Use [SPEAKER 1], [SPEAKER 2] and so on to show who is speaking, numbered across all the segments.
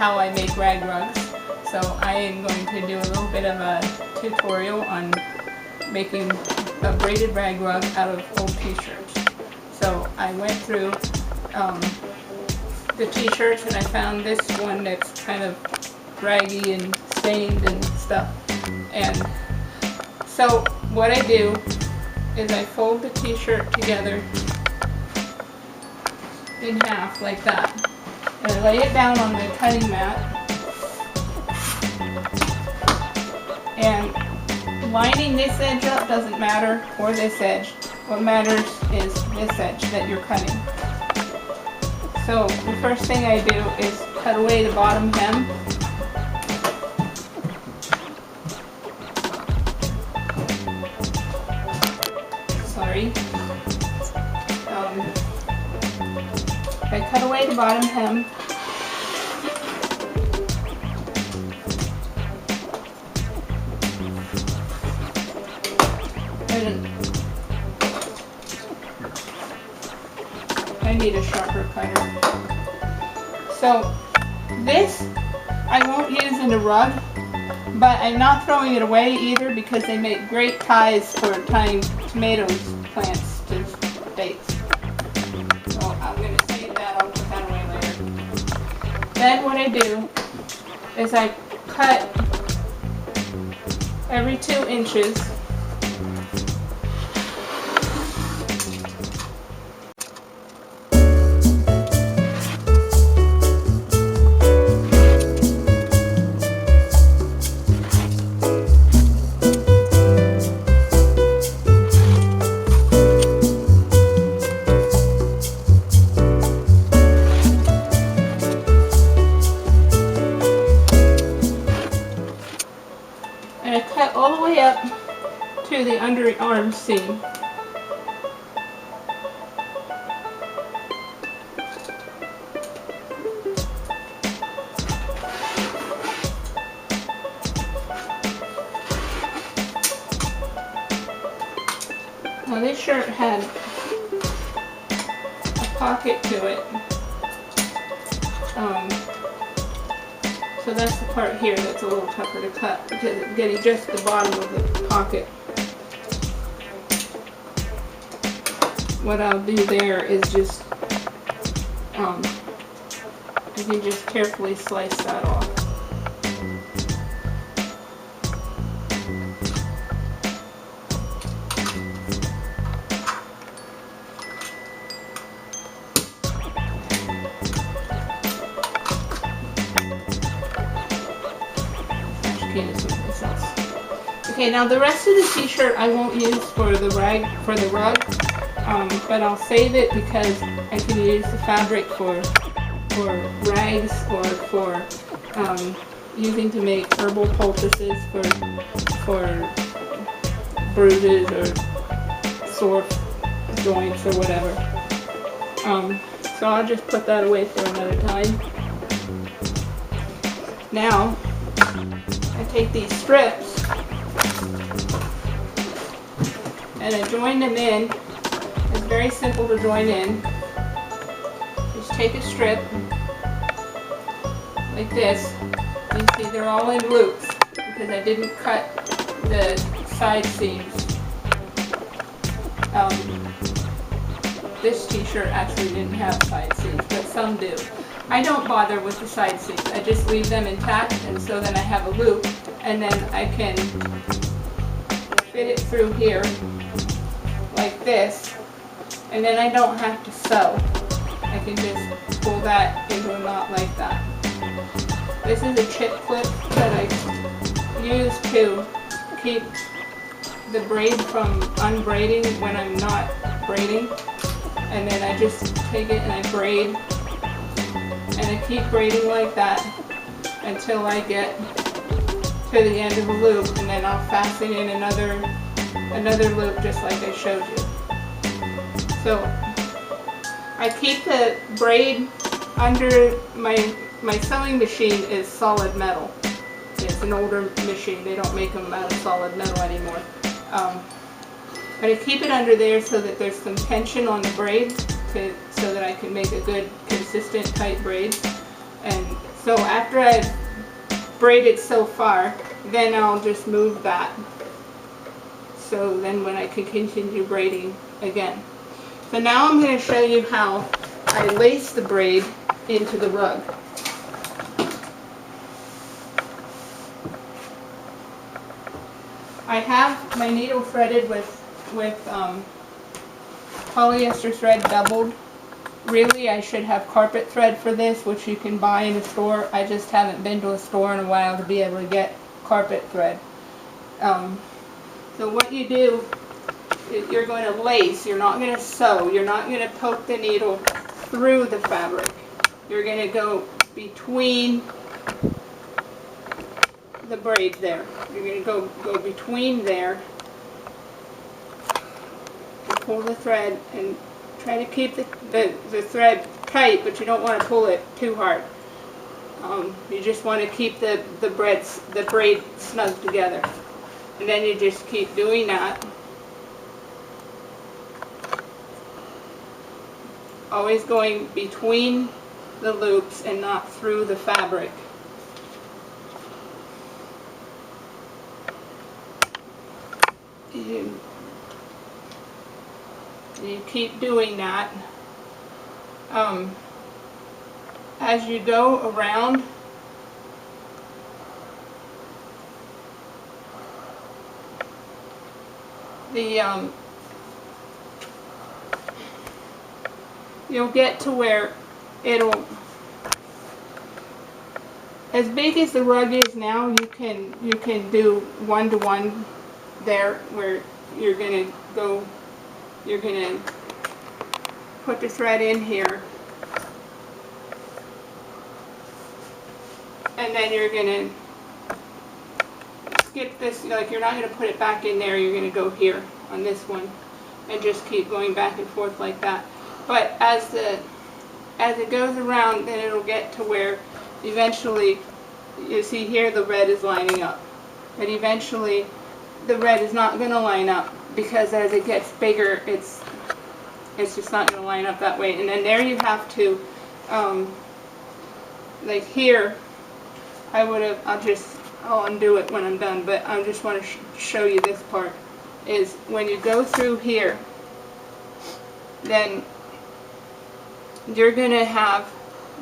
[SPEAKER 1] how I make rag rugs. So I am going to do a little bit of a tutorial on making a braided rag rug out of old t-shirts. So I went through the t-shirts and I found this one that's kind of raggy and stained and stuff. And so what I do is I fold the t-shirt together in half like that. And I lay it down on the cutting mat. And lining this edge up doesn't matter, or this edge. What matters is this edge that you're cutting. So the first thing I do is cut away the bottom hem. Sorry. I cut away the bottom hem. And I need a sharper cutter. So this I won't use in a rug, but I'm not throwing it away either because they make great ties for tying tomatoes plants to stakes. So I'm going to save that, I'll put that away later. Then what I do is I cut every 2 inches. And I cut all the way up to the underarm seam. Now this shirt had a pocket to it. So that's the part here that's a little tougher to cut because it's getting just the bottom of the pocket. What I'll do there is just, I can just carefully slice that off. Okay, now the rest of the t-shirt I won't use for the rug, but I'll save it because I can use the fabric for rags or for using to make herbal poultices for bruises or sore joints or whatever. So I'll just put that away for another time. Now I take these strips and I join them in. It's very simple to join in. Just take a strip like this. You see they're all in loops because I didn't cut the side seams. This t-shirt actually didn't have side seams, but some do. I don't bother with the side seams. I just leave them intact, and so then I have a loop, and then I can fit it through here like this, and then I don't have to sew. I can just pull that into a knot like that. This is a chip clip that I use to keep the braid from unbraiding when I'm not braiding. And then I just take it and I braid, and I keep braiding like that until I get to the end of the loop, and then I'll fasten in another loop just like I showed you. So I keep the braid under my sewing machine is solid metal. It's an older machine. They don't make them out of solid metal anymore. But I keep it under there so that there's some tension on the braid so that I can make a good, consistent, tight braid. And So after I've braided so far, then I'll just move that. So then when I can continue braiding again. So now I'm going to show you how I lace the braid into the rug. I have my needle threaded with polyester thread doubled. Really, I should have carpet thread for this, which you can buy in a store. I just haven't been to a store in a while to be able to get carpet thread. So what you do is you're going to lace. You're not going to sew. You're not going to poke the needle through the fabric. You're going to go between the braid there. You're going to go between there and pull the thread and try to keep the thread tight, but you don't want to pull it too hard. You just want to keep the braid snug together. And then you just keep doing that. Always going between the loops and not through the fabric. You keep doing that. As you go around, you'll get to where it'll, as big as the rug is now, you can do one-to-one there, where you're gonna put the thread in here, and then you're gonna skip this, like you're not gonna put it back in there, you're gonna go here on this one and just keep going back and forth like that. But as it goes around, then it'll get to where eventually, you see here the red is lining up, but eventually the red is not going to line up, because as it gets bigger, it's just not going to line up that way. And then there you have to, like here, I'll undo it when I'm done, but I just want to show you this part, is when you go through here, then you're going to have,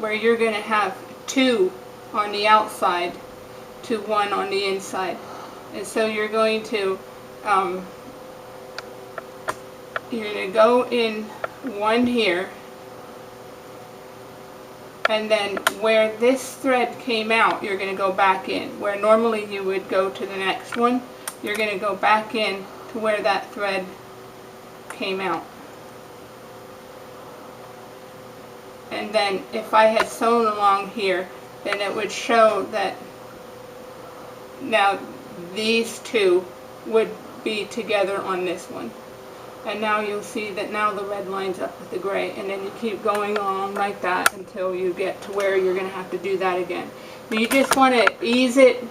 [SPEAKER 1] where you're going to have 2 on the outside to 1 on the inside. And so you're going to go in 1 here, and then where this thread came out, you're going to go back in. Where normally you would go to the next one, you're going to go back in to where that thread came out. And then if I had sewn along here, then it would show that now these 2 would be together on this one. And now you'll see that now the red lines up with the gray, and then you keep going on like that until you get to where you're going to have to do that again. But you just want to ease it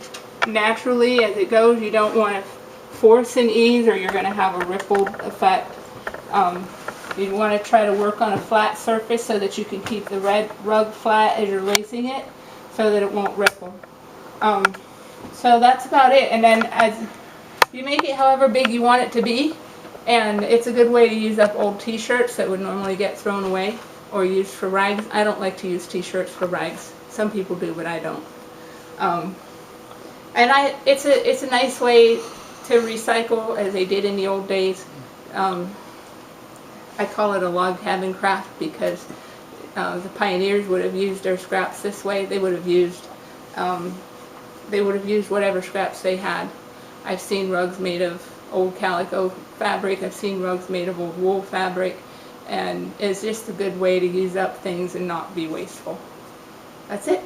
[SPEAKER 1] naturally as it goes. You don't want to force and ease, or you're going to have a rippled effect. You want to try to work on a flat surface so that you can keep the red rug flat as you're lacing it, so that it won't ripple. So that's about it. And then as you make it however big you want it to be, and it's a good way to use up old t-shirts that would normally get thrown away or used for rags. I don't like to use t-shirts for rags. Some people do, but I don't. And it's a nice way to recycle, as they did in the old days. I call it a log cabin craft, because the pioneers would have used their scraps this way. They would have used whatever scraps they had. I've seen rugs made of old calico fabric. I've seen rugs made of old wool fabric, and it's just a good way to use up things and not be wasteful. That's it.